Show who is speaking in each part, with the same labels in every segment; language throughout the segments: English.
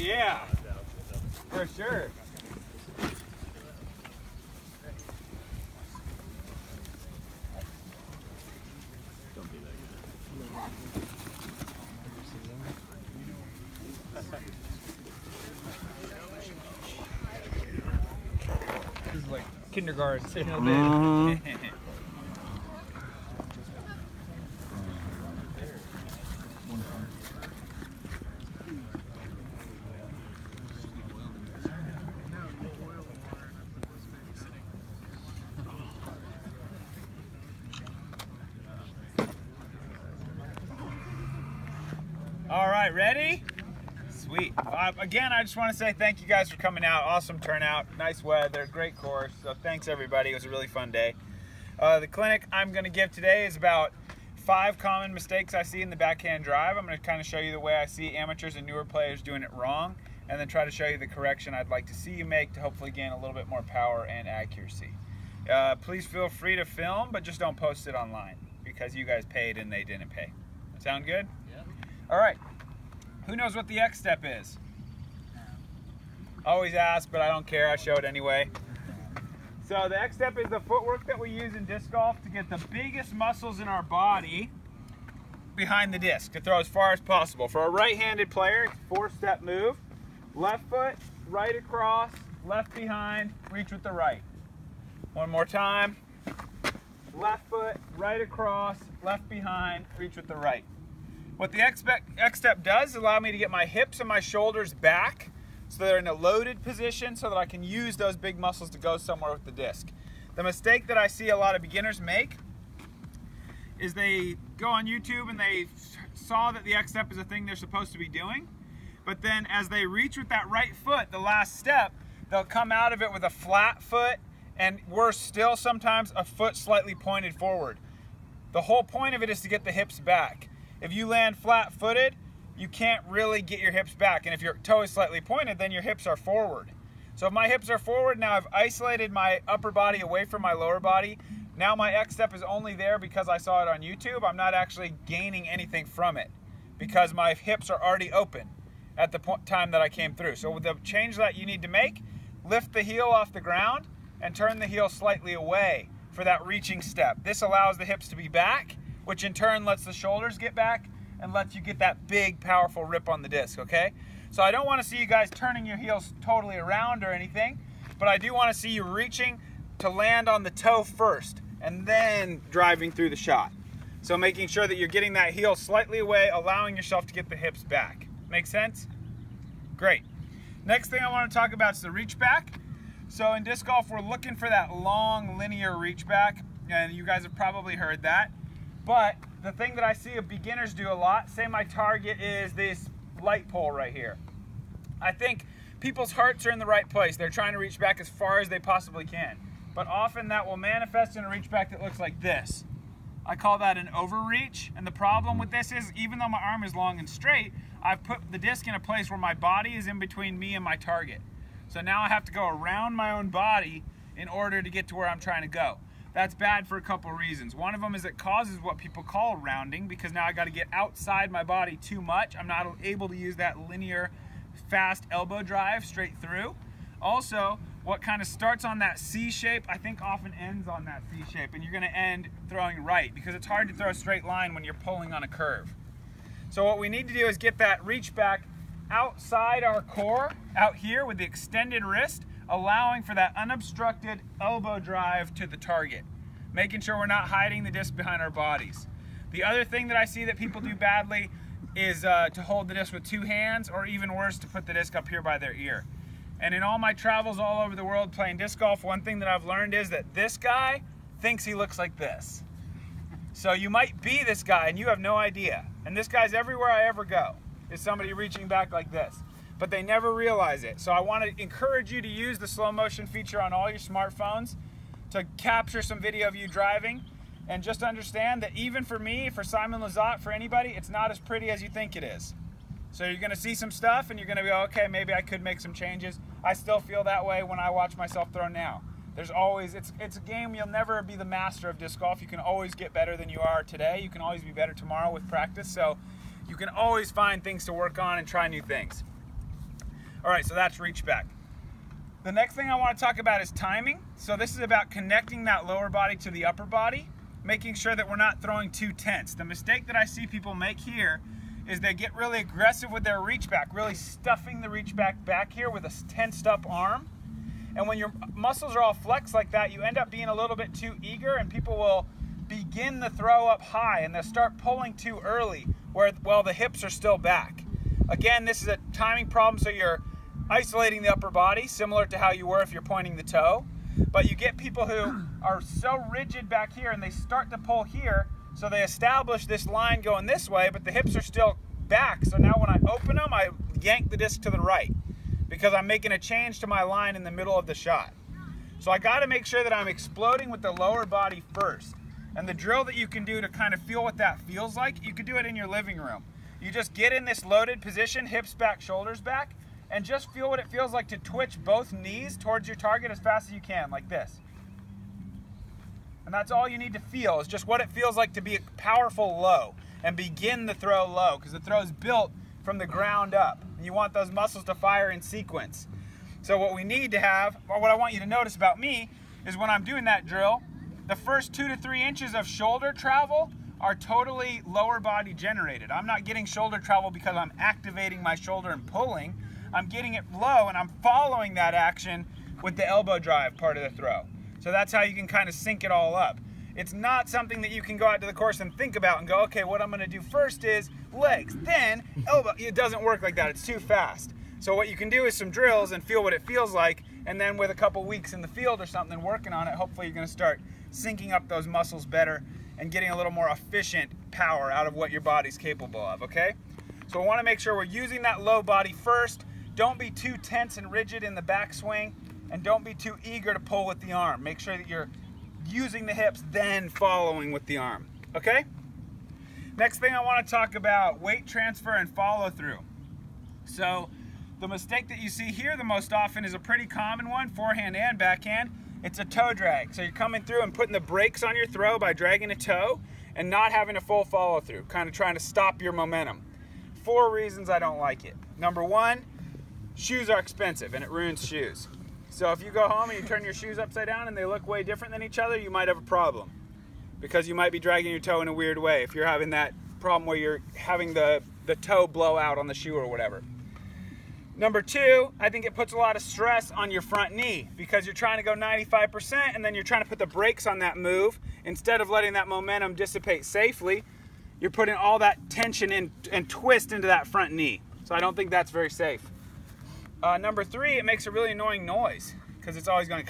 Speaker 1: Yeah, for sure. This is like kindergarten, sitting over there. All right, ready? Sweet. Again, I just want to say thank you guys for coming out. Awesome turnout, nice weather, great course. So thanks everybody. It was a really fun day. The clinic I'm going to give today is about 5 common mistakes I see in the backhand drive. I'm going to kind of show you the way I see amateurs and newer players doing it wrong, and then try to show you the correction I'd like to see you make to hopefully gain a little bit more power and accuracy. Please feel free to film, but just don't post it online because you guys paid and they didn't pay. Sound good?
Speaker 2: Yeah.
Speaker 1: All right. Who knows what the X step is? Always ask, but I don't care. I show it anyway. So the X step is the footwork that we use in disc golf to get the biggest muscles in our body behind the disc to throw as far as possible. For a right-handed player, it's a 4-step move. Left foot, right across, left behind, reach with the right. One more time. Left foot, right across, left behind, reach with the right. What the X step does is allow me to get my hips and my shoulders back so they're in a loaded position so that I can use those big muscles to go somewhere with the disc. The mistake that I see a lot of beginners make is they go on YouTube and they saw that the X step is a thing they're supposed to be doing, but then as they reach with that right foot, the last step, they'll come out of it with a flat foot, and worse still, sometimes a foot slightly pointed forward. The whole point of it is to get the hips back. If you land flat-footed, you can't really get your hips back. And if your toe is slightly pointed, then your hips are forward. So if my hips are forward, now I've isolated my upper body away from my lower body. Now my X step is only there because I saw it on YouTube. I'm not actually gaining anything from it because my hips are already open at the time that I came through. So with the change that you need to make, lift the heel off the ground and turn the heel slightly away for that reaching step. This allows the hips to be back, which in turn lets the shoulders get back and lets you get that big, powerful rip on the disc, okay? So I don't want to see you guys turning your heels totally around or anything, but I do want to see you reaching to land on the toe first and then driving through the shot. So making sure that you're getting that heel slightly away, allowing yourself to get the hips back. Make sense? Great. Next thing I want to talk about is the reach back. So in disc golf, we're looking for that long linear reach back, and you guys have probably heard that. But the thing that I see beginners do a lot, say my target is this light pole right here. I think people's hearts are in the right place. They're trying to reach back as far as they possibly can. But often that will manifest in a reach back that looks like this. I call that an overreach. And the problem with this is, even though my arm is long and straight, I've put the disc in a place where my body is in between me and my target. So now I have to go around my own body in order to get to where I'm trying to go. That's bad for a couple reasons. One of them is it causes what people call rounding, because now I got to get outside my body too much. I'm not able to use that linear, fast elbow drive straight through. Also, what kind of starts on that C shape, I think often ends on that C shape, and you're going to end throwing right, because it's hard to throw a straight line when you're pulling on a curve. So what we need to do is get that reach back outside our core, out here with the extended wrist, allowing for that unobstructed elbow drive to the target, making sure we're not hiding the disc behind our bodies. The other thing that I see that people do badly is to hold the disc with 2 hands, or even worse, to put the disc up here by their ear. And in all my travels all over the world playing disc golf, one thing that I've learned is that this guy thinks he looks like this. So you might be this guy and you have no idea. And this guy's everywhere I ever go, is somebody reaching back like this. But they never realize it. So I want to encourage you to use the slow motion feature on all your smartphones to capture some video of you driving, and just understand that even for me, for Simon Lizotte, for anybody, it's not as pretty as you think it is. So you're going to see some stuff and you're going to go, okay, maybe I could make some changes. I still feel that way when I watch myself throw now. There's always, it's a game, you'll never be the master of disc golf. You can always get better than you are today. You can always be better tomorrow with practice. So you can always find things to work on and try new things. All right, so that's reach back. The next thing I want to talk about is timing. So this is about connecting that lower body to the upper body, making sure that we're not throwing too tense. The mistake that I see people make here is they get really aggressive with their reach back, really stuffing the reach back here with a tensed up arm. And when your muscles are all flexed like that, you end up being a little bit too eager, and people will begin the throw up high and they'll start pulling too early while the hips are still back. Again, this is a timing problem, so you're isolating the upper body, similar to how you were if you're pointing the toe. But you get people who are so rigid back here and they start to pull here, so they establish this line going this way, but the hips are still back. So now when I open them, I yank the disc to the right because I'm making a change to my line in the middle of the shot. So I got to make sure that I'm exploding with the lower body first. And the drill that you can do to kind of feel what that feels like, you could do it in your living room. You just get in this loaded position, hips back, shoulders back, and just feel what it feels like to twitch both knees towards your target as fast as you can, like this. And that's all you need to feel, is just what it feels like to be a powerful low and begin the throw low, because the throw is built from the ground up. And you want those muscles to fire in sequence. So what we need to have, or what I want you to notice about me, is when I'm doing that drill, the first 2 to 3 inches of shoulder travel are totally lower body generated. I'm not getting shoulder travel because I'm activating my shoulder and pulling. I'm getting it low and I'm following that action with the elbow drive part of the throw. So that's how you can kind of sync it all up. It's not something that you can go out to the course and think about and go, okay, what I'm gonna do first is legs, then elbow. It doesn't work like that, it's too fast. So what you can do is some drills and feel what it feels like, and then with a couple weeks in the field or something working on it, hopefully you're gonna start syncing up those muscles better and getting a little more efficient power out of what your body's capable of, okay? So I wanna make sure we're using that low body first. Don't be too tense and rigid in the backswing, and don't be too eager to pull with the arm. Make sure that you're using the hips, then following with the arm, okay? Next thing I wanna talk about, weight transfer and follow through. So the mistake that you see here the most often is a pretty common one, forehand and backhand. It's a toe drag. So you're coming through and putting the brakes on your throw by dragging a toe and not having a full follow through, kind of trying to stop your momentum. 4 reasons I don't like it. Number 1, shoes are expensive and it ruins shoes. So if you go home and you turn your shoes upside down and they look way different than each other, you might have a problem because you might be dragging your toe in a weird way if you're having that problem where you're having the toe blow out on the shoe or whatever. Number 2, I think it puts a lot of stress on your front knee because you're trying to go 95% and then you're trying to put the brakes on that move. Instead of letting that momentum dissipate safely, you're putting all that tension in and twist into that front knee. So I don't think that's very safe. Number 3, it makes a really annoying noise because it's always going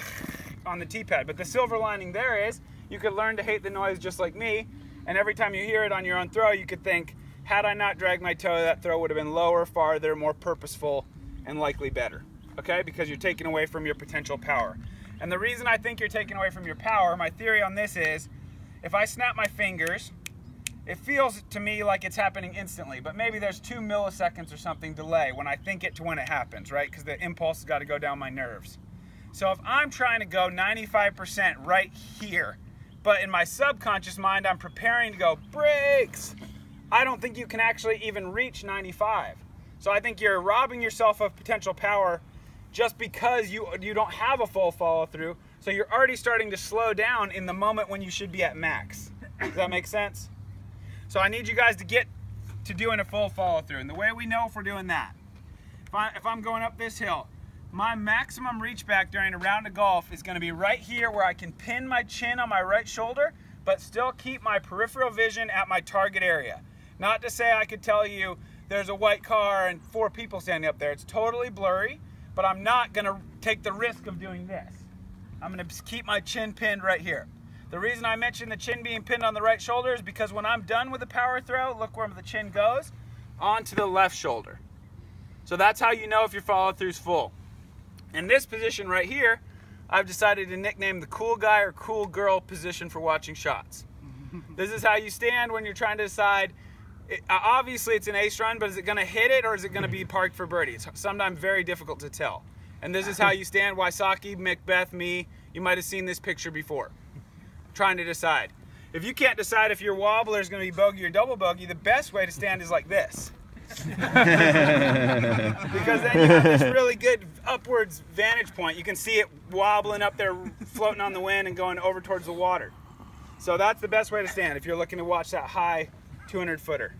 Speaker 1: on the tee-pad. But the silver lining there is you could learn to hate the noise just like me, and every time you hear it on your own throw, you could think, had I not dragged my toe, that throw would have been lower, farther, more purposeful, and likely better, okay? Because you're taking away from your potential power. And the reason I think you're taking away from your power, my theory on this is, if I snap my fingers, it feels to me like it's happening instantly, but maybe there's 2 milliseconds or something delay when I think it to when it happens, right? Because the impulse has got to go down my nerves. So if I'm trying to go 95% right here, but in my subconscious mind, I'm preparing to go brakes, I don't think you can actually even reach 95. So I think you're robbing yourself of potential power just because you don't have a full follow through. So you're already starting to slow down in the moment when you should be at max. Does that make sense? So I need you guys to get to doing a full follow through. And the way we know if we're doing that, if I'm going up this hill, my maximum reach back during a round of golf is going to be right here where I can pin my chin on my right shoulder, but still keep my peripheral vision at my target area. Not to say I could tell you there's a white car and 4 people standing up there. It's totally blurry, but I'm not going to take the risk of doing this. I'm going to keep my chin pinned right here. The reason I mentioned the chin being pinned on the right shoulder is because when I'm done with the power throw, look where the chin goes, onto the left shoulder. So that's how you know if your follow through is full. In this position right here, I've decided to nickname the cool guy or cool girl position for watching shots. This is how you stand when you're trying to decide, obviously it's an ace run, but is it going to hit it or is it going to be parked for birdie? It's sometimes very difficult to tell. And this is how you stand. Wysocki, Macbeth, me, you might have seen this picture before. Trying to decide. If you can't decide if your wobbler is going to be bogey or double bogey, the best way to stand is like this. Because then you have this really good upwards vantage point. You can see it wobbling up there, floating on the wind and going over towards the water. So that's the best way to stand if you're looking to watch that high 200-footer.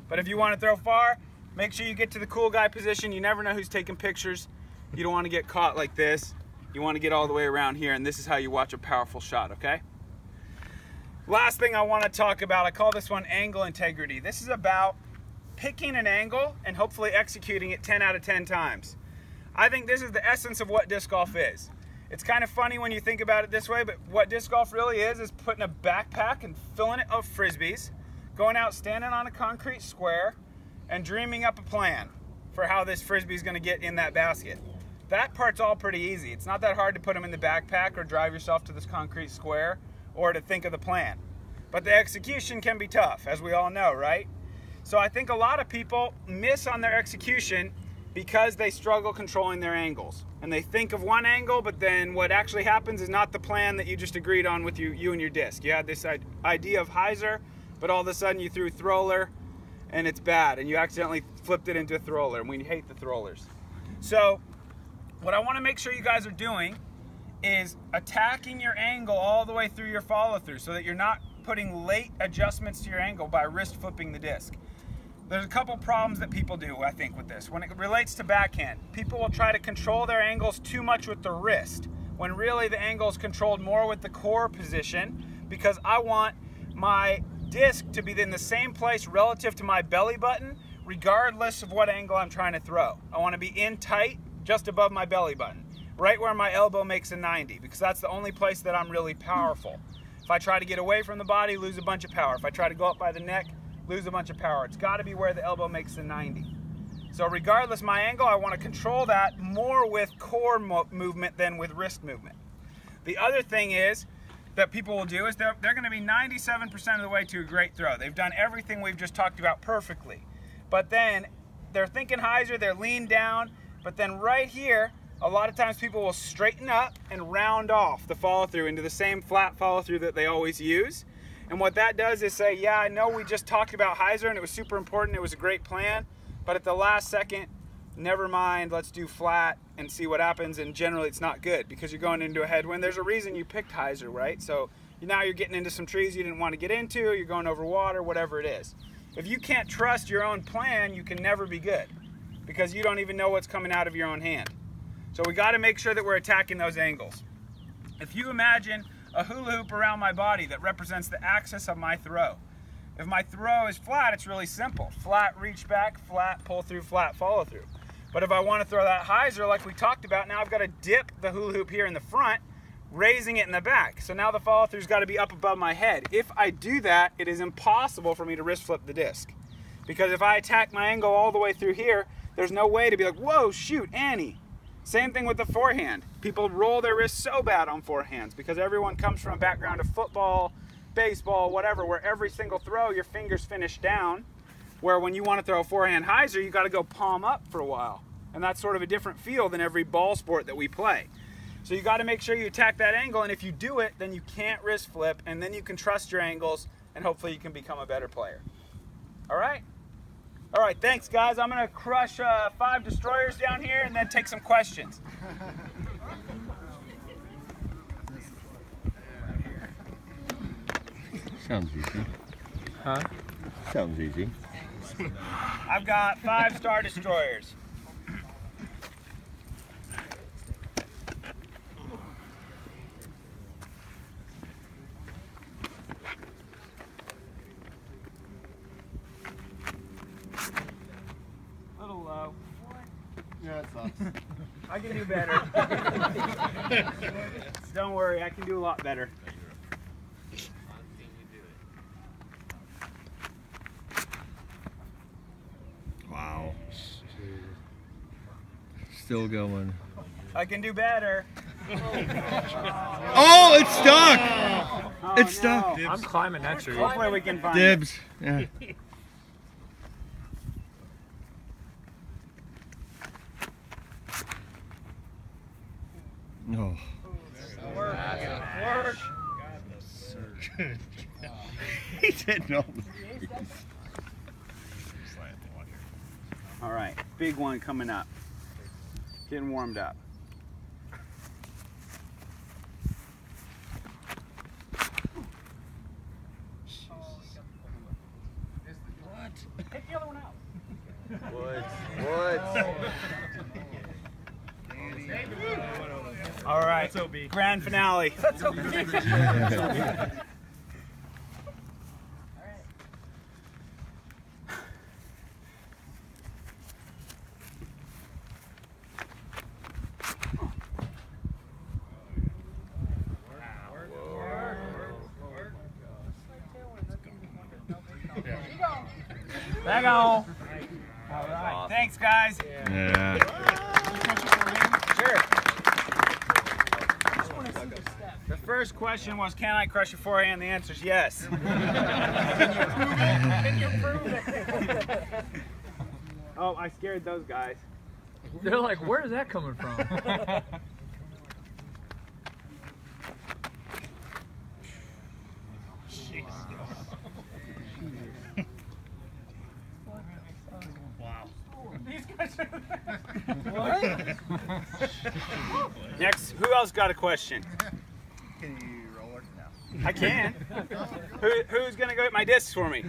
Speaker 1: But if you want to throw far, make sure you get to the cool guy position. You never know who's taking pictures. You don't want to get caught like this. You want to get all the way around here, and this is how you watch a powerful shot, okay? Last thing I want to talk about, I call this one angle integrity. This is about picking an angle and hopefully executing it 10 out of 10 times. I think this is the essence of what disc golf is. It's kind of funny when you think about it this way, but what disc golf really is putting a backpack and filling it of frisbees, going out, standing on a concrete square, and dreaming up a plan for how this frisbee is going to get in that basket. That part's all pretty easy. It's not that hard to put them in the backpack or drive yourself to this concrete square or to think of the plan. But the execution can be tough, as we all know, right? So I think a lot of people miss on their execution because they struggle controlling their angles. And they think of one angle, but then what actually happens is not the plan that you just agreed on with you and your disc. You had this idea of hyzer, but all of a sudden you threw thrower, and it's bad, and you accidentally flipped it into a thrower, and we hate the throwers. So what I want to make sure you guys are doing is attacking your angle all the way through your follow-through so that you're not putting late adjustments to your angle by wrist flipping the disc. There's a couple problems that people do, I think, with this. When it relates to backhand, people will try to control their angles too much with the wrist, when really the angle is controlled more with the core position, because I want my disc to be in the same place relative to my belly button, regardless of what angle I'm trying to throw. I want to be in tight, just above my belly button, right where my elbow makes a 90, because that's the only place that I'm really powerful. If I try to get away from the body, lose a bunch of power. If I try to go up by the neck, lose a bunch of power. It's got to be where the elbow makes the 90. So regardless my angle, I want to control that more with core movement than with wrist movement. The other thing is that people will do is they're going to be 97% of the way to a great throw. They've done everything we've just talked about perfectly. But then they're thinking hyzer, they're leaned down, but then right here, a lot of times people will straighten up and round off the follow through into the same flat follow through that they always use. And what that does is say, yeah, I know we just talked about hyzer and it was super important, it was a great plan, but at the last second, never mind, let's do flat and see what happens. And generally it's not good because you're going into a headwind. There's a reason you picked hyzer, right? So now you're getting into some trees you didn't want to get into, you're going over water, whatever it is. If you can't trust your own plan, you can never be good because you don't even know what's coming out of your own hand. So we got to make sure that we're attacking those angles. If you imagine a hula hoop around my body that represents the axis of my throw. If my throw is flat, it's really simple. Flat, reach back, flat, pull through, flat, follow through. But if I want to throw that hyzer like we talked about, now I've got to dip the hula hoop here in the front, raising it in the back. So now the follow through's got to be up above my head. If I do that, it is impossible for me to wrist flip the disc. Because if I attack my angle all the way through here, there's no way to be like, whoa, shoot, Annie. Same thing with the forehand. People roll their wrists so bad on forehands because everyone comes from a background of football, baseball, whatever, where every single throw your fingers finish down, where when you want to throw a forehand hyzer, you got to go palm up for a while. And that's sort of a different feel than every ball sport that we play. So you got to make sure you attack that angle, and if you do it, then you can't wrist flip, and then you can trust your angles, and hopefully you can become a better player. All right? All right, thanks, guys. I'm going to crush 5 destroyers down here and then take some questions.
Speaker 2: Sounds easy.
Speaker 3: Huh?
Speaker 2: Sounds easy.
Speaker 1: I've got 5-star destroyers.
Speaker 4: Yeah, it sucks.
Speaker 1: I can do better. Don't worry, I can do a lot better.
Speaker 2: Wow. Still going.
Speaker 1: I can do better.
Speaker 2: Oh, it's stuck!
Speaker 1: Oh,
Speaker 2: It's stuck.
Speaker 1: no.
Speaker 3: I'm climbing that tree.
Speaker 1: Hopefully we can find
Speaker 2: Dibs. Yeah. No.
Speaker 1: Work.
Speaker 2: He didn't know.
Speaker 1: All right, big one coming up. Getting warmed up.
Speaker 3: What?
Speaker 1: Take the other one out.
Speaker 2: What?
Speaker 1: All right, grand finale. That's OB. Back on. All right. Thanks, guys.
Speaker 2: Yeah.
Speaker 1: Sure. The first question was, can I crush your forehand? The answer is yes. Can you prove it? Oh, I scared those guys.
Speaker 3: They're like, where is that coming from?
Speaker 1: These guys are... What? Next, who else got a question?
Speaker 4: Can you roll it now?
Speaker 1: I can. Who's gonna go get my discs for me?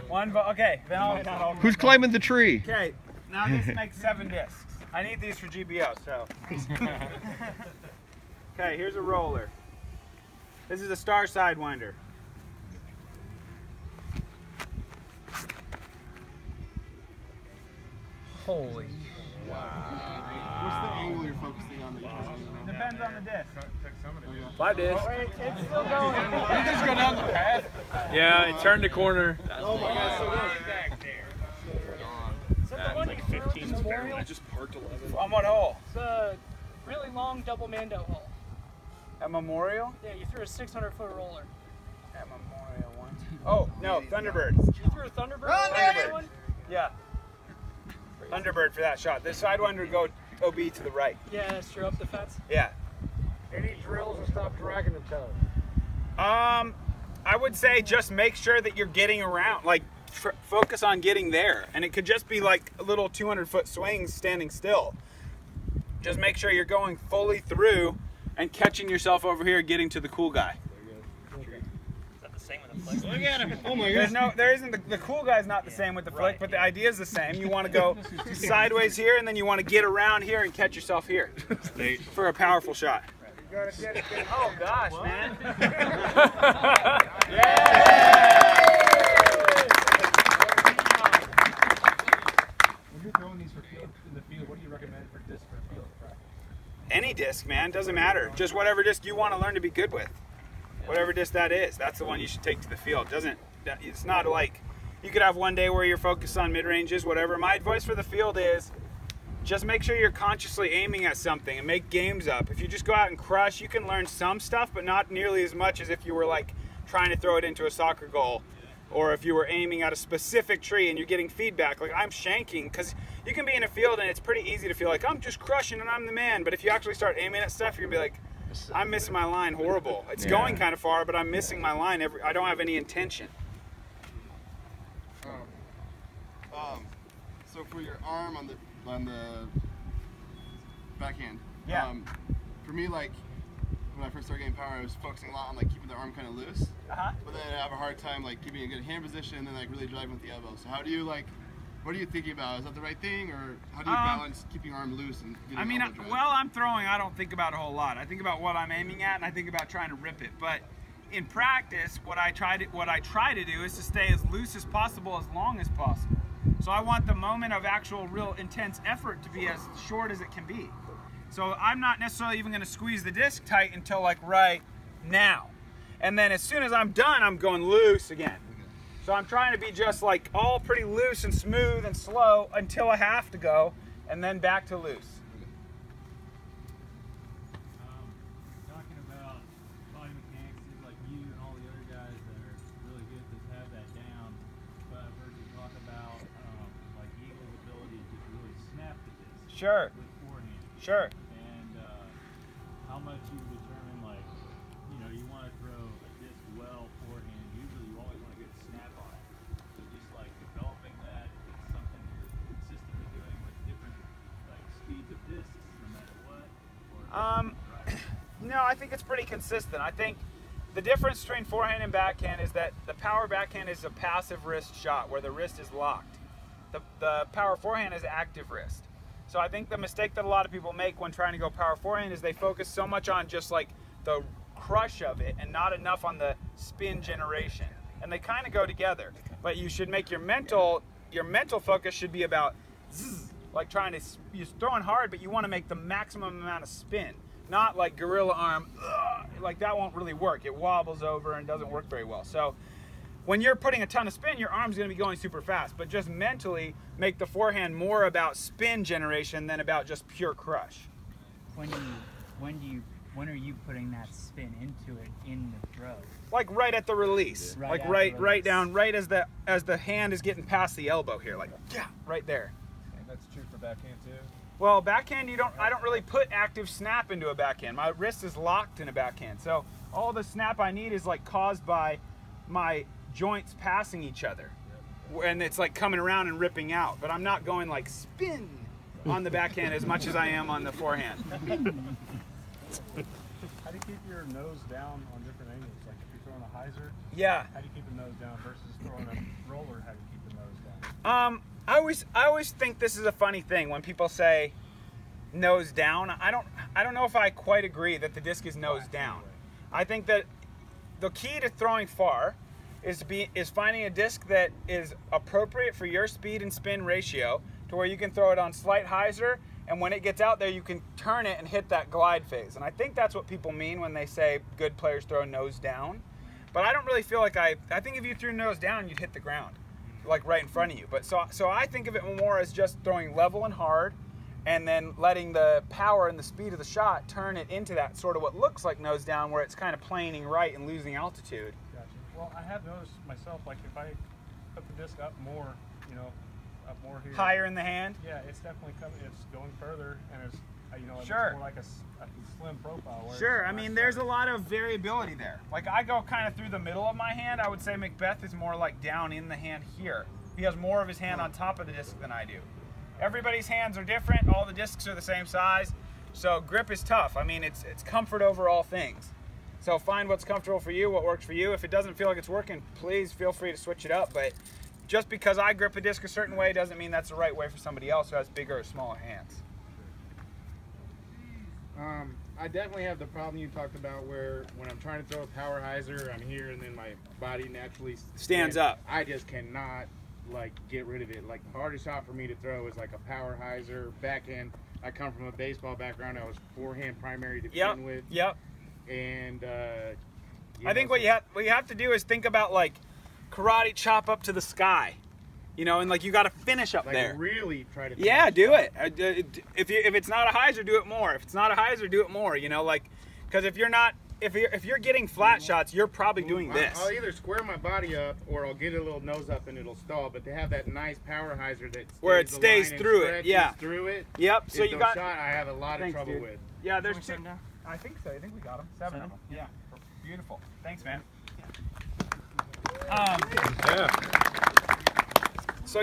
Speaker 1: One vote. Okay, then I'll.
Speaker 2: Who's climbing the tree?
Speaker 1: Okay, now this makes 7 discs. I need these for GBO, so. Okay, here's a roller. This is a star sidewinder.
Speaker 3: Holy.
Speaker 4: What's the angle you're focusing on?
Speaker 1: Depends on the disc.
Speaker 3: 5 discs.
Speaker 1: Wait, it's still going.
Speaker 3: You just go down the path? Yeah, it turned the corner.
Speaker 4: Oh my God! So
Speaker 5: I just parked 11.
Speaker 1: On what hole?
Speaker 6: It's a really long double Mando hole.
Speaker 1: At Memorial?
Speaker 6: Yeah, you threw a 600-foot roller.
Speaker 1: At Memorial one. Oh, no, Thunderbird.
Speaker 6: You threw a Thunderbird
Speaker 4: Run,
Speaker 6: roller on
Speaker 4: baby!
Speaker 6: that one?
Speaker 1: Yeah. Thunderbird for that shot. This sidewinder would go OB to the right.
Speaker 6: Yeah, that's true, up the fence.
Speaker 1: Yeah.
Speaker 3: Any drills to stop dragging the toe?
Speaker 1: I would say just make sure that you're getting around. Like, focus on getting there. And it could just be like a little 200-foot swings standing still. Just make sure you're going fully through and catching yourself over here, getting to the cool guy.
Speaker 4: look at him! Oh my
Speaker 1: There's
Speaker 4: God!
Speaker 1: no, there isn't, the cool guy's not the same with the flick, but the idea is the same. You want to go sideways here, and then you want to get around here and catch yourself here for a powerful shot. Oh gosh, man.
Speaker 5: When you're throwing these for field in the field, what do you recommend for disc for field practice?
Speaker 1: Any disc, man, doesn't matter. Just whatever disc you want to learn to be good with. Whatever disc that is, that's the one you should take to the field. It's not like you could have one day where you're focused on mid-ranges, whatever. My advice for the field is just make sure you're consciously aiming at something and make games up. If you just go out and crush, you can learn some stuff, but not nearly as much as if you were like trying to throw it into a soccer goal, or if you were aiming at a specific tree and you're getting feedback. Like I'm shanking, because you can be in a field and it's pretty easy to feel like I'm just crushing and I'm the man. But if you actually start aiming at stuff, you're gonna be like, I'm missing my line horrible. It's going kind of far, but I'm missing my line. I don't have any intention.
Speaker 4: So for your arm on the backhand, for me, like when I first started getting power, I was focusing a lot on like keeping the arm kind of loose. But then I have a hard time like keeping a good hand position and then like really driving with the elbow. So how do you like? What are you thinking about? Is that the right thing, or how do you balance keeping your arm loose and getting
Speaker 1: I mean,
Speaker 4: elbow drive?
Speaker 1: well, I'm throwing. I don't think about a whole lot. I think about what I'm aiming at, and I think about trying to rip it. But in practice, what I try to do is to stay as loose as possible, as long as possible. So I want the moment of actual, real intense effort to be as short as it can be. So I'm not necessarily even going to squeeze the disc tight until like right now, and then as soon as I'm done, I'm going loose again. So I'm trying to be just like all pretty loose and smooth and slow until I have to go, and then back to loose.
Speaker 5: Talking about body mechanics, seems like you and all the other guys that are really good to have that down. But I've heard you talk about like Eagle's ability to really snap the disc
Speaker 1: Sure,
Speaker 5: with forehand.
Speaker 1: sure.
Speaker 5: And how much you determine, like, you know, you want to throw a disc well forehand. Usually you always want to get a snap on it. So just like developing that is something that
Speaker 1: No, I think it's pretty consistent. I think the difference between forehand and backhand is that the power backhand is a passive wrist shot where the wrist is locked. The power forehand is active wrist. So I think the mistake that a lot of people make when trying to go power forehand is they focus so much on just like the crush of it and not enough on the spin generation. And they kind of go together. But you should make your mental focus should be about zzz, like you're throwing hard, but you want to make the maximum amount of spin. Not like gorilla arm, like that won't really work. It wobbles over and doesn't work very well. So when you're putting a ton of spin, your arm's gonna be going super fast, but just mentally make the forehand more about spin generation than about just pure crush.
Speaker 7: When are you putting that spin into it in the throw?
Speaker 1: Like right at the release. Right down, right as the hand is getting past the elbow here, like yeah, right there.
Speaker 5: And that's true for backhand too?
Speaker 1: Well, backhand, I don't really put active snap into a backhand. My wrist is locked in a backhand. So all the snap I need is like caused by my joints passing each other. And it's like coming around and ripping out. But I'm not going like spin on the backhand as much as I am on the forehand.
Speaker 5: How do you keep your nose down on different angles? Like if you're throwing a hyzer,
Speaker 1: Yeah.
Speaker 5: how do you keep the nose down versus throwing a roller? How do you keep the nose down?
Speaker 1: I always think this is a funny thing when people say nose down. I don't know if I quite agree that the disc is nose down. I think that the key to throwing far is finding a disc that is appropriate for your speed and spin ratio to where you can throw it on slight hyzer, and when it gets out there you can turn it and hit that glide phase. And I think that's what people mean when they say good players throw nose down. But I don't really feel like I think if you threw nose down you'd hit the ground, like right in front of you. But so I think of it more as just throwing level and hard, and then letting the power and the speed of the shot turn it into that sort of what looks like nose down, where it's kind of planing right and losing altitude.
Speaker 5: Gotcha. Well, I have noticed myself, like if I put the disc up more, up more here.
Speaker 1: Higher in the hand?
Speaker 5: Yeah, it's definitely coming. It's going further, and it's it's
Speaker 1: Sure.
Speaker 5: more like a slim profile. where
Speaker 1: Sure,
Speaker 5: it's
Speaker 1: I mean, there's a lot of variability there. Like, I go kind of through the middle of my hand. I would say Macbeth is more like down in the hand here. He has more of his hand on top of the disc than I do. Everybody's hands are different. All the discs are the same size. So grip is tough. I mean, it's comfort over all things. So find what's comfortable for you, what works for you. If it doesn't feel like it's working, please feel free to switch it up. But just because I grip a disc a certain way doesn't mean that's the right way for somebody else who has bigger or smaller hands.
Speaker 8: I definitely have the problem you talked about where when I'm trying to throw a power hyzer, I'm here and then my body naturally
Speaker 1: Stands up.
Speaker 8: I just cannot get rid of it. Like the hardest shot for me to throw is like a power hyzer backhand. I come from a baseball background. I was forehand primary to begin with.
Speaker 1: Yep.
Speaker 8: And
Speaker 1: I think what you have to do is think about like karate chop up to the sky. And like you got to finish up there.
Speaker 8: Really try to.
Speaker 1: Yeah, do it. If it's not a hyzer, do it more. If it's not a hyzer, do it more. Because if you're getting flat shots, you're probably doing this.
Speaker 8: I'll either square my body up or I'll get a little nose up and it'll stall. But to have that nice power hyzer that
Speaker 1: where it stays through it, yeah.
Speaker 8: Through it.
Speaker 1: Yep. So you got.
Speaker 8: Shot I have a lot of trouble with.
Speaker 1: Yeah, there's two. I think so. I think we got them. 7 of them. Yeah. Beautiful. Thanks, man. So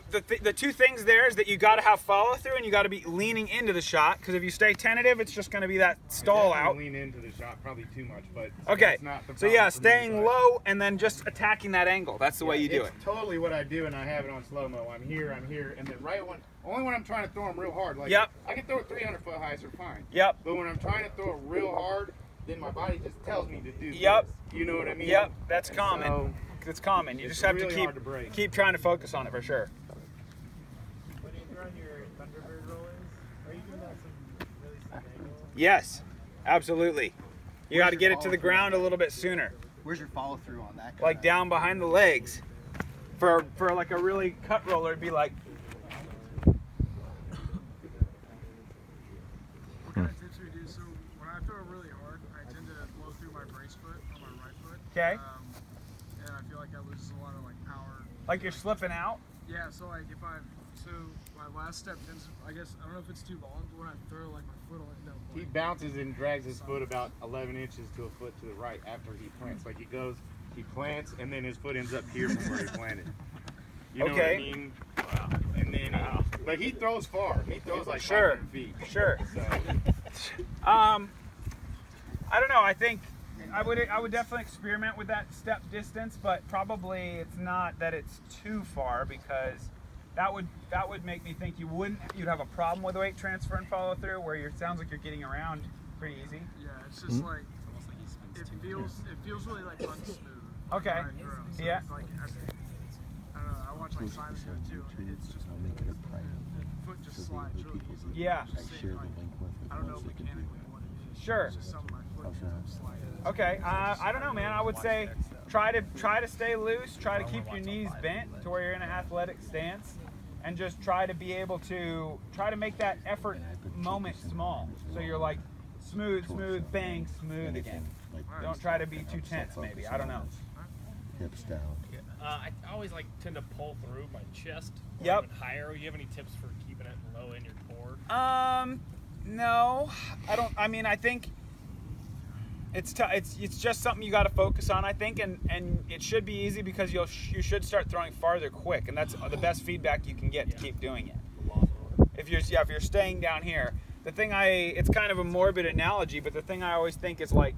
Speaker 1: the two things there is that you got to have follow through and you got to be leaning into the shot, because if you stay tentative, it's just going to be that stall out.
Speaker 8: Lean into the shot probably too much, but
Speaker 1: okay.
Speaker 8: That's not the
Speaker 1: so yeah, staying low and then just attacking that angle. That's the way you do it.
Speaker 8: Totally what I do, and I have it on slow mo. I'm here, and then only when I'm trying to throw them real hard. Like I can throw a 300-foot hyzer fine.
Speaker 1: Yep.
Speaker 8: But when I'm trying to throw it real hard, then my body just tells me to do this. You know what I mean?
Speaker 1: Yep. That's common. It's common. You just have
Speaker 8: really
Speaker 1: to keep trying to focus on it for sure.
Speaker 5: When you throw your Thunderbird rollers, are you doing that some really steep angles?
Speaker 1: Yes, absolutely. You got to get it to the ground a little bit sooner.
Speaker 2: Where's your follow through on that?
Speaker 1: Like down behind the legs. For like a really cut roller, it'd be like.
Speaker 9: What kind of tips we do? So when I throw really hard, I tend to blow through my brace foot on my right foot.
Speaker 1: Okay.
Speaker 9: And I feel like that loses a lot of power.
Speaker 1: Like you're slipping out?
Speaker 9: Yeah, so my last step tends to, I guess, I don't know if it's too long, but when I throw my foot will end up
Speaker 8: He bounces and drags his foot about 11 inches to a foot to the right after he plants. Like he plants, and then his foot ends up here from where he planted. You know what I mean? Wow. And then, but he throws far. He throws like 500 feet.
Speaker 1: Sure.
Speaker 8: So.
Speaker 1: I don't know. I think I would definitely experiment with that step distance, but probably it's not that it's too far, because that would make me think you'd have a problem with weight transfer and follow through, where it sounds like you're getting around pretty easy.
Speaker 9: Yeah, it's just like it feels really like unsmooth.
Speaker 1: Okay.
Speaker 9: Right through. So
Speaker 1: Yeah.
Speaker 9: it's like, I don't know. I watch like Simon do it too, and it's just the foot just slides really easily.
Speaker 1: Yeah.
Speaker 9: It's just saying, like, I don't know mechanically what it is.
Speaker 1: Sure.
Speaker 9: It's just something my foot just slides.
Speaker 1: Okay, I don't know, man. I would say try to stay loose. Try to keep your knees bent to where you're in an athletic stance, and just try to be able to make that effort moment small. So you're like smooth, bang, smooth again. Don't try to be too tense. Maybe, I don't know.
Speaker 10: Hips down.
Speaker 11: I always tend to pull through my chest.
Speaker 1: Yep.
Speaker 11: Even higher. You have any tips for keeping it low in your core?
Speaker 1: No, I don't. I mean, I think it's just something you got to focus on, I think, and it should be easy, because you should start throwing farther quick, and that's the best feedback you can get to keep doing it. If you're staying down here, it's kind of a morbid analogy, but the thing I always think is like,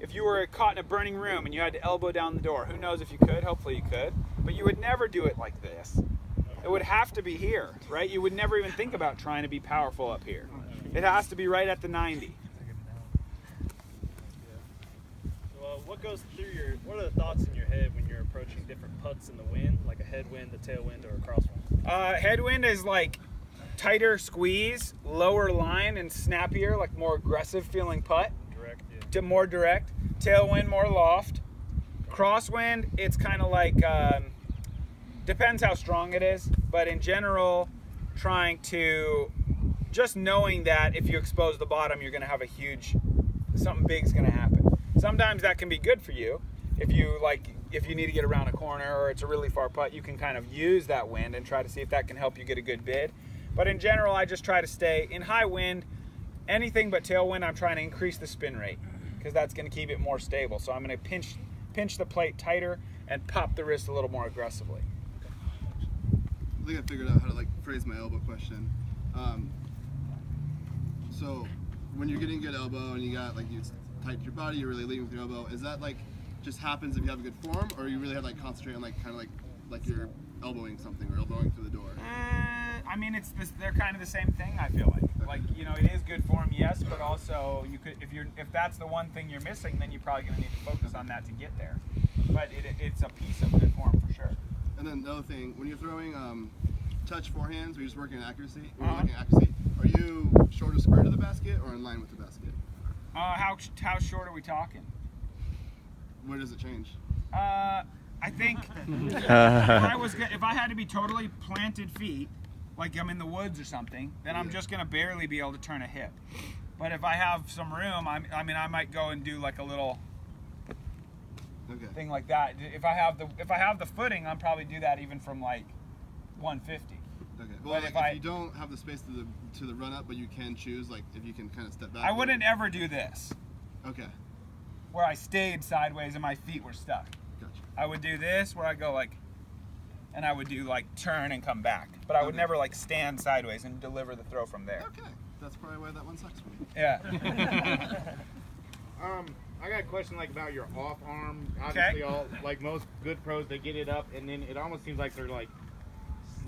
Speaker 1: if you were caught in a burning room and you had to elbow down the door, who knows if you could? Hopefully you could, but you would never do it like this. It would have to be here, right? You would never even think about trying to be powerful up here. It has to be right at the 90.
Speaker 11: What goes through what are the thoughts in your head when you're approaching different putts in the wind, like a headwind, a tailwind, or a crosswind?
Speaker 1: Headwind is like tighter squeeze, lower line, and snappier, like more aggressive feeling putt.
Speaker 11: Direct, yeah.
Speaker 1: To more direct. Tailwind, more loft. Crosswind, it's kind of like, depends how strong it is, but in general, trying to, just knowing that if you expose the bottom, you're going to have something big's going to happen. Sometimes that can be good for you. If you need to get around a corner, or it's a really far putt, you can kind of use that wind and try to see if that can help you get a good bid. But in general, I just try to stay in high wind. Anything but tailwind, I'm trying to increase the spin rate, because that's going to keep it more stable. So I'm going to pinch the plate tighter and pop the wrist a little more aggressively.
Speaker 4: I think I figured out how to phrase my elbow question. So when you're getting good elbow and you got you tighten your body, you're really leading with your elbow. Is that just happens if you have a good form, or you really have to concentrate on kind of you're elbowing something or elbowing through the door?
Speaker 1: I mean, they're kind of the same thing, I feel like. It is good form, yes, but also if that's the one thing you're missing, then you're probably going to need to focus on that to get there. But it's a piece of good form for sure.
Speaker 4: And then the other thing, when you're throwing touch forehands, or you're just working on accuracy, are you short or square to the basket, or in line with the basket?
Speaker 1: How short are we talking?
Speaker 4: Where does it change?
Speaker 1: I think if I had to be totally planted feet, like I'm in the woods or something, then I'm just gonna barely be able to turn a hip. But if I have some room, I might go and do a little thing like that. If I have the footing, I'll probably do that even from 150.
Speaker 4: Okay. Well, if you don't have the space to the run up, but you can choose if you can kind of step back.
Speaker 1: I wouldn't ever do this.
Speaker 4: Okay.
Speaker 1: Where I stayed sideways and my feet were stuck.
Speaker 4: Gotcha.
Speaker 1: I would do this where I go and I would do turn and come back, but I would never stand sideways and deliver the throw from there.
Speaker 4: Okay. That's probably why that one sucks for me.
Speaker 1: Yeah.
Speaker 8: I got a question about your off arm. Obviously, most good pros, they get it up, and then it almost seems like they're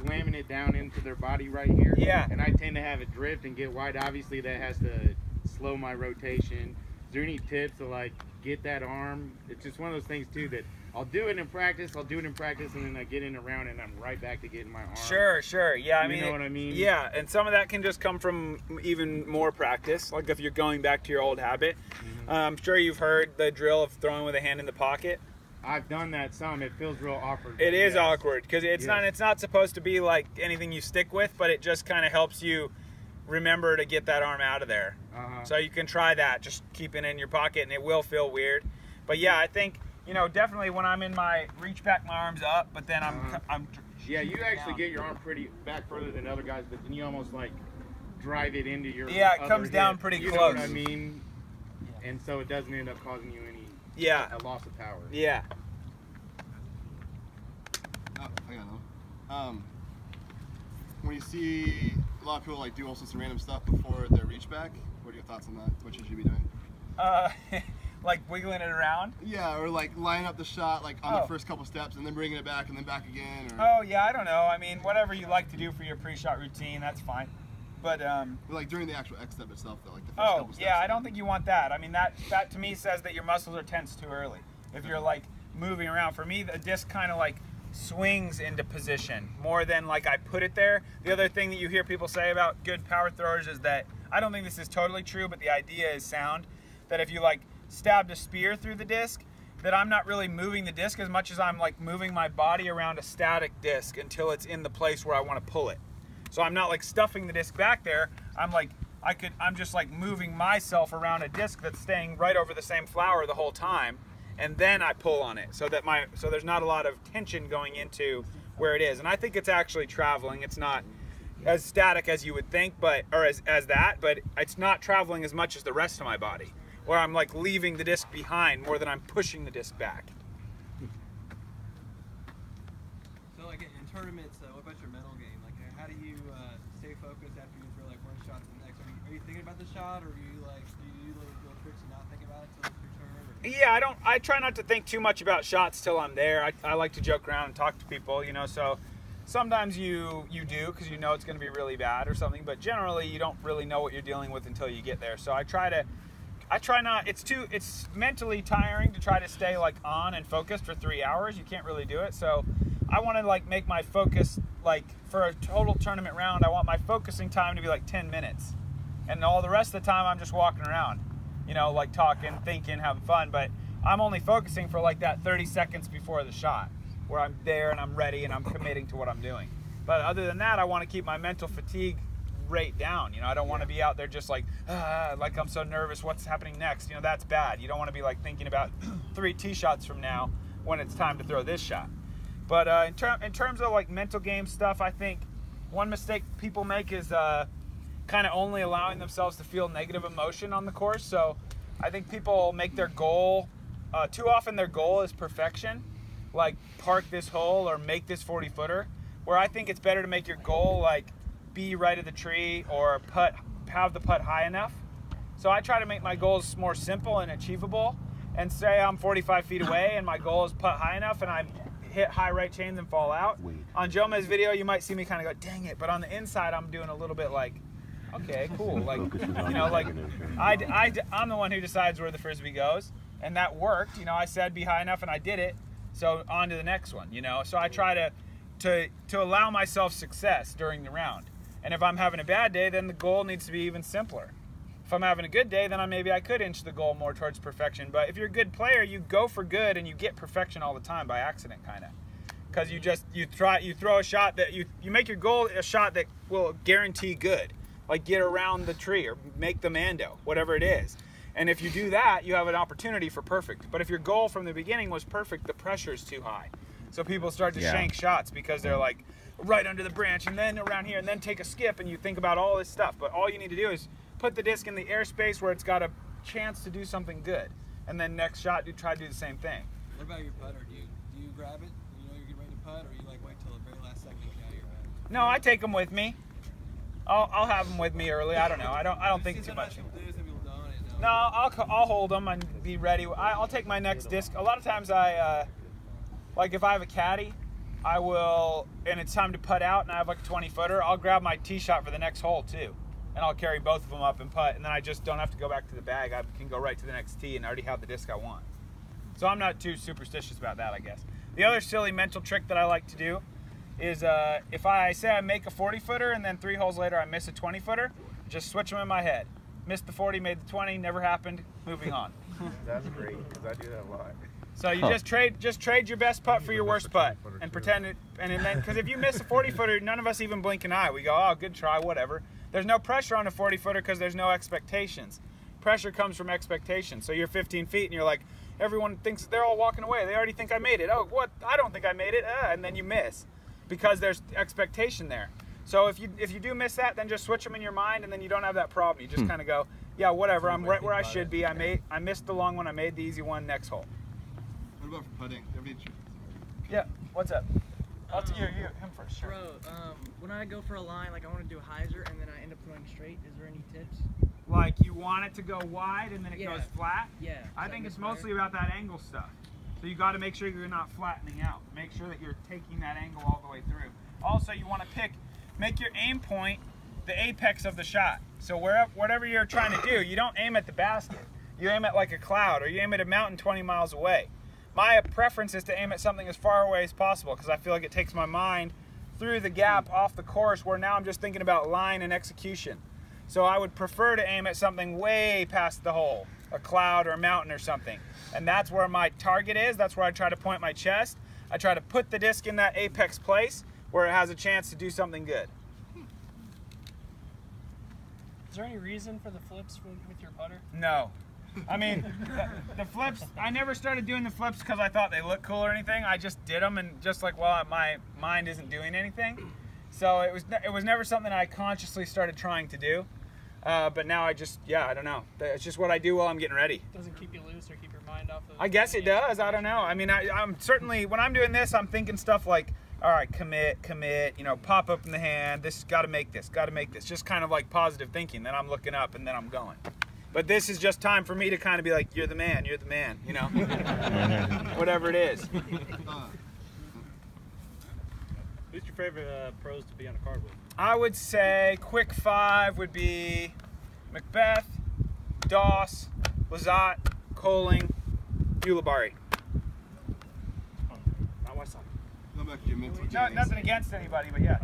Speaker 8: slamming it down into their body right here.
Speaker 1: Yeah.
Speaker 8: And I tend to have it drift and get wide. Obviously, that has to slow my rotation. Is there any tips to get that arm? It's just one of those things too that I'll do it in practice, and then I get in a round and I'm right back to getting my arm.
Speaker 1: Sure. Yeah,
Speaker 8: you know what I mean?
Speaker 1: Yeah, and some of that can just come from even more practice, if you're going back to your old habit. Mm-hmm. I'm sure you've heard the drill of throwing with a hand in the pocket.
Speaker 8: I've done that some. It feels real awkward.
Speaker 1: It is awkward because it's not supposed to be anything you stick with, but it just kind of helps you remember to get that arm out of there. So you can try that, just keep it in your pocket, and it will feel weird. But yeah, I think definitely when I'm in my reach back, my arm's up, but then I'm
Speaker 8: yeah, you actually get your arm pretty back further than other guys, but then you almost drive it into your
Speaker 1: it comes
Speaker 8: hip.
Speaker 1: down pretty
Speaker 8: you
Speaker 1: close.
Speaker 8: Know what I mean? And so it doesn't end up causing you any a loss of power.
Speaker 1: Yeah.
Speaker 4: Oh, I got one. when you see a lot of people like do all sorts of random stuff before their reach back, what are your thoughts on that? What should you be doing?
Speaker 1: Like wiggling it around?
Speaker 4: Yeah, or like lining up the shot like on the first couple steps and then bringing it back and then back again. Or...
Speaker 1: Oh yeah, I don't know. I mean, whatever you like to do for your pre-shot routine, that's fine. But
Speaker 4: like during the actual X step itself, though, like the first couple steps.
Speaker 1: Yeah, I don't think you want that. I mean, that to me says that your muscles are tense too early. If you're like moving around, for me, the disc kind of like swings into position more than like I put it there. The other thing that you hear people say about good power throwers is that I don't think this is totally true, but the idea is sound. That if you like stabbed a spear through the disc, that I'm not really moving the disc as much as I'm like moving my body around a static disc until it's in the place where I want to pull it. So I'm not like stuffing the disc back there. I'm just like moving myself around a disc that's staying right over the same flower the whole time, and then I pull on it so there's not a lot of tension going into where it is. And I think it's actually traveling. It's not as static as you would think, but it's not traveling as much as the rest of my body, where I'm like leaving the disc behind more than I'm pushing the disc back.
Speaker 10: So like in tournaments, what about your mental game? Like how do you stay focused after you throw like one shot to the next? Are you thinking about the shot, or do you do little tricks and not think about it till it's your turn? Or?
Speaker 1: Yeah, I try not to think too much about shots till I'm there. I like to joke around and talk to people, so sometimes you do because you know it's going to be really bad or something, but generally you don't really know what you're dealing with until you get there. So I try not, it's mentally tiring to try to stay like on and focused for 3 hours. You can't really do it. So I want to like make my focus, like for a total tournament round, I want my focusing time to be like 10 minutes. And all the rest of the time I'm just walking around, like talking, thinking, having fun. But I'm only focusing for like that 30 seconds before the shot, where I'm there and I'm ready and I'm committing to what I'm doing. But other than that, I want to keep my mental fatigue rate down. I don't want to be out there just like I'm so nervous, what's happening next? That's bad. You don't want to be like thinking about 3 tee shots from now when it's time to throw this shot. But in terms of like mental game stuff, I think one mistake people make is kind of only allowing themselves to feel negative emotion on the course. So I think people make their goal, too often their goal is perfection, like park this hole or make this 40-footer, where I think it's better to make your goal like be right at the tree or have the putt high enough. So I try to make my goals more simple and achievable, and say I'm 45 feet away and my goal is putt high enough and I hit high right chains and fall out. On Joma's video you might see me kind of go, dang it, but on the inside I'm doing a little bit like, okay, cool, like, like I'm the one who decides where the frisbee goes, and that worked. I said be high enough and I did it, so on to the next one. So I try to allow myself success during the round. And if I'm having a bad day, then the goal needs to be even simpler. If I'm having a good day, then maybe I could inch the goal more towards perfection. But if you're a good player, you go for good and you get perfection all the time by accident, kind of. Because you throw a shot that you make your goal a shot that will guarantee good, like get around the tree or make the mando, whatever it is. And if you do that, you have an opportunity for perfect. But if your goal from the beginning was perfect, the pressure is too high. So people start to shank shots because they're like right under the branch and then around here and then take a skip, and you think about all this stuff. But all you need to do is put the disc in the airspace where it's got a chance to do something good. And then next shot, you try to do the same thing.
Speaker 10: What about your putter? Do you grab it? You're getting ready to putt, or you like wait till the very last second to get out of your putt?
Speaker 1: No, I take them with me. I'll have them with me early. I don't know. I don't think too much. No, I'll hold them and be ready. I'll take my next disc. A lot of times like if I have a caddy, I will, and it's time to putt out and I have like a 20-footer, I'll grab my tee shot for the next hole too. And I'll carry both of them up and putt, and then I just don't have to go back to the bag. I can go right to the next tee and already have the disc I want. So I'm not too superstitious about that, I guess. The other silly mental trick that I like to do is if I say I make a 40-footer and then 3 holes later I miss a 20-footer, just switch them in my head. Missed the 40, made the 20, never happened, moving on.
Speaker 8: That's great, because I do that a lot.
Speaker 1: So you just trade your best putt for your worst putt and pretend it, and then because if you miss a 40-footer, none of us even blink an eye. We go, oh, good try, whatever. There's no pressure on a 40-footer because there's no expectations. Pressure comes from expectations. So you're 15 feet and you're like, everyone thinks they're all walking away. They already think I made it. Oh, what? I don't think I made it. And then you miss because there's expectation there. So if you do miss that, then just switch them in your mind, and then you don't have that problem. You just kind of go, yeah, whatever. I'm right where I should be. I missed the long one. I made the easy one. Next hole.
Speaker 4: What about for putting?
Speaker 1: Yeah. What's up? Him first, sure.
Speaker 12: Bro, when I go for a line, like I want to do a hyzer and then I end up throwing straight, is there any tips?
Speaker 1: Like you want it to go wide and then it goes flat?
Speaker 12: Yeah.
Speaker 1: I think it's mostly about that angle stuff. So you got to make sure you're not flattening out. Make sure that you're taking that angle all the way through. Also, you want to make your aim point the apex of the shot. So whatever you're trying to do, you don't aim at the basket. You aim at like a cloud, or you aim at a mountain 20 miles away. My preference is to aim at something as far away as possible because I feel like it takes my mind through the gap off the course where now I'm just thinking about line and execution. So I would prefer to aim at something way past the hole, a cloud or a mountain or something. And that's where my target is. That's where I try to point my chest. I try to put the disc in that apex place where it has a chance to do something good.
Speaker 6: Is there any reason for the flips with your putter?
Speaker 1: No. I mean, the flips, I never started doing the flips because I thought they looked cool or anything. I just did them and just like, well, my mind isn't doing anything. So it was never something I consciously started trying to do. But now I just, I don't know. It's just what I do while I'm getting ready.
Speaker 6: Doesn't keep you loose or keep your mind off of
Speaker 1: I guess it does. I don't know. I mean, I'm certainly, when I'm doing this, I'm thinking stuff like, all right, commit, pop up in the hand. This got to make this. Just kind of like positive thinking. Then I'm looking up and then I'm going. But this is just time for me to kind of be like, you're the man, whatever it is.
Speaker 11: Who's your favorite pros to be on a card with?
Speaker 1: I would say quick 5 would be Macbeth, Doss, Lazat, Coling, Ulibarri.
Speaker 11: Not my son.
Speaker 4: Go back to your mental game.
Speaker 1: No, nothing against anybody, but yeah.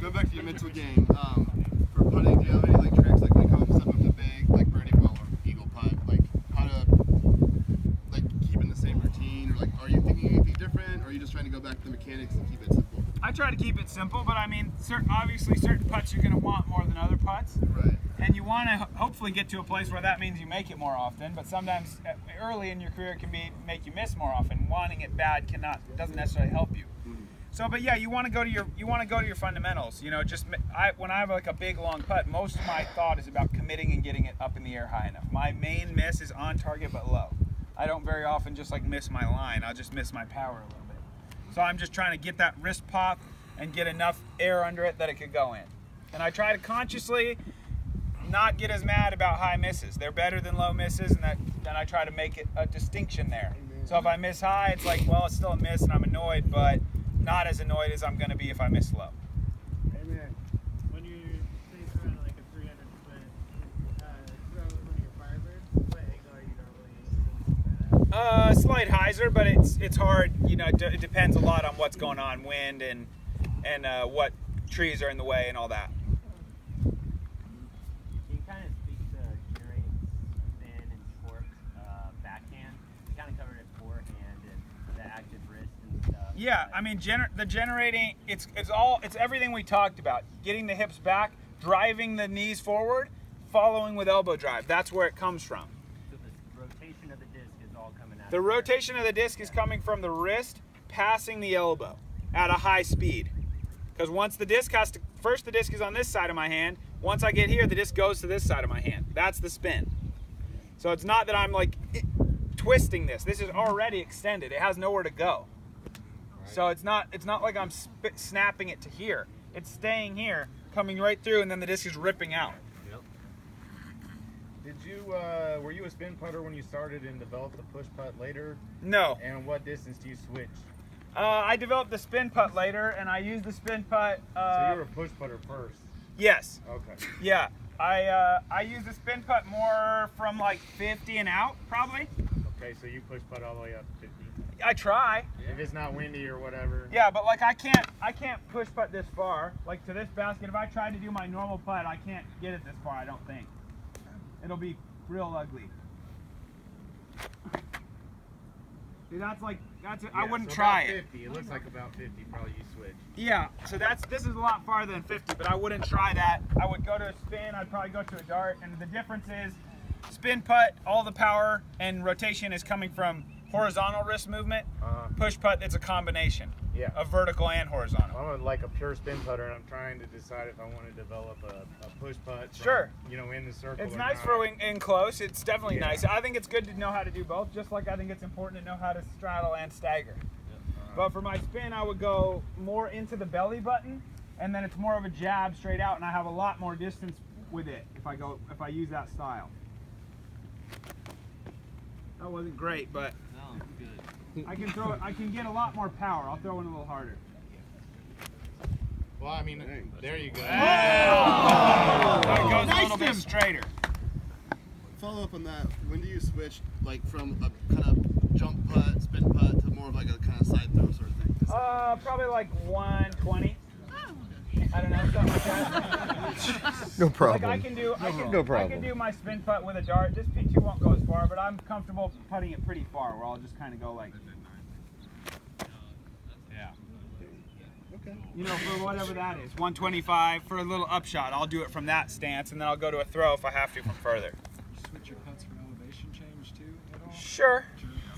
Speaker 4: Go back to your mental game. For putting, do you have any like tricks like when it comes up to big, like birdie ball or eagle putt, like how to like keep in the same routine, or like are you thinking anything different, or are you just trying to go back to the mechanics and keep it simple?
Speaker 1: I try to keep it simple, but I mean, obviously certain putts you're going to want more than other putts.
Speaker 4: Right.
Speaker 1: And you want to hopefully get to a place where that means you make it more often, but sometimes early in your career can make you miss more often. Wanting it bad doesn't necessarily help you.
Speaker 4: Mm-hmm.
Speaker 1: So, but yeah, you want to go to your fundamentals. When I have like a big long putt, most of my thought is about committing and getting it up in the air high enough. My main miss is on target but low. I don't very often just like miss my line. I'll just miss my power a little bit. So I'm just trying to get that wrist pop and get enough air under it that it could go in. And I try to consciously not get as mad about high misses. They're better than low misses, and then I try to make it a distinction there. So if I miss high, it's like, well, it's still a miss and I'm annoyed, but not as annoyed as I'm going to be if I miss low.
Speaker 5: Amen. When you say throwing like a 300 split, throw one of your Firebirds, what angle are you normally using?
Speaker 1: Slight hyzer, but it's hard. It depends a lot on what's going on, wind and what trees are in the way and all that.
Speaker 7: Can you kind of speak to generating spin and torque backhand? You kind of covered it forehand and the active wrist and stuff.
Speaker 1: Yeah, I mean, the generating, it's everything we talked about. Getting the hips back, driving the knees forward, following with elbow drive. That's where it comes from.
Speaker 7: So the rotation of the disc is all coming out.
Speaker 1: The rotation of the disc is coming from the wrist passing the elbow at a high speed. Because once the disc first the disc is on this side of my hand. Once I get here, the disc goes to this side of my hand. That's the spin. So it's not that I'm like twisting this. This is already extended. It has nowhere to go. So it's not like I'm snapping it to here. It's staying here, coming right through, and then the disc is ripping out.
Speaker 8: Did you, were you a spin putter when you started and developed the push putt later?
Speaker 1: No.
Speaker 8: And what distance do you switch?
Speaker 1: I developed the spin putt later, and I used the spin putt.
Speaker 8: So you were a push putter first?
Speaker 1: Yes.
Speaker 8: Okay.
Speaker 1: Yeah. I use the spin putt more from like 50 and out, probably.
Speaker 8: Okay, so you push putt all the way up to 50?
Speaker 1: I try.
Speaker 8: If it's not windy or whatever.
Speaker 1: Yeah, but like I can't push putt this far. Like to this basket, if I tried to do my normal putt, I can't get it this far, I don't think. It'll be real ugly. See, I wouldn't
Speaker 8: so
Speaker 1: try
Speaker 8: about
Speaker 1: it.
Speaker 8: 50. It looks like about 50 probably you switch.
Speaker 1: Yeah, so this is a lot farther than 50, but I wouldn't try that. I would go to a spin, I'd probably go to a dart, and the difference is spin putt, all the power and rotation is coming from horizontal wrist movement. Push putt, it's a combination of vertical and horizontal.
Speaker 8: I'm like a pure spin putter, and I'm trying to decide if I want to develop a push putt from,
Speaker 1: sure.
Speaker 8: In the circle.
Speaker 1: It's
Speaker 8: or
Speaker 1: nice
Speaker 8: not.
Speaker 1: for in close. It's definitely nice. I think it's good to know how to do both, just like I think it's important to know how to straddle and stagger. But for my spin, I would go more into the belly button, and then it's more of a jab straight out, and I have a lot more distance with it if I use that style. That wasn't great, but
Speaker 10: No, good.
Speaker 1: I can throw it. I can get a lot more power. I'll throw it a little harder.
Speaker 8: Well, I mean, there you go.
Speaker 1: So it goes a little bit straighter.
Speaker 4: Follow up on that. When do you switch like from a kind of jump putt, spin putt to more of like a kind of side throw sort of thing?
Speaker 1: Probably like 120. I don't know, something like that.
Speaker 13: No problem.
Speaker 1: Like I can do
Speaker 13: No problem.
Speaker 1: I can do my spin putt with a dart. This P2 won't go as far, but I'm comfortable putting it pretty far where I'll just kind of go like, yeah.
Speaker 4: Okay.
Speaker 1: You know, for whatever that is, 125 for a little upshot. I'll do it from that stance, and then I'll go to a throw if I have to from further.
Speaker 9: Switch your putts for elevation change too at all?
Speaker 1: Sure.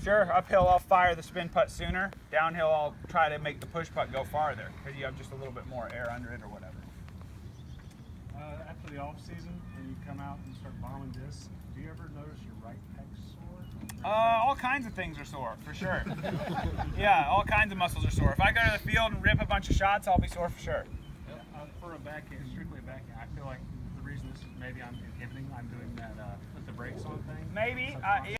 Speaker 1: Uphill, I'll fire the spin putt sooner. Downhill, I'll try to make the push putt go farther because you have just a little bit more air under it or whatever.
Speaker 14: After the off season, when you come out and start bombing discs, do you ever notice your right pec sore?
Speaker 1: All kinds of things are sore, for sure. Yeah, all kinds of muscles are sore. If I go to the field and rip a bunch of shots, I'll be sore for sure.
Speaker 14: For a backhand, strictly a backhand, I feel like the reason this is maybe I'm inhibiting, I'm doing that with the brakes on thing.
Speaker 1: Maybe.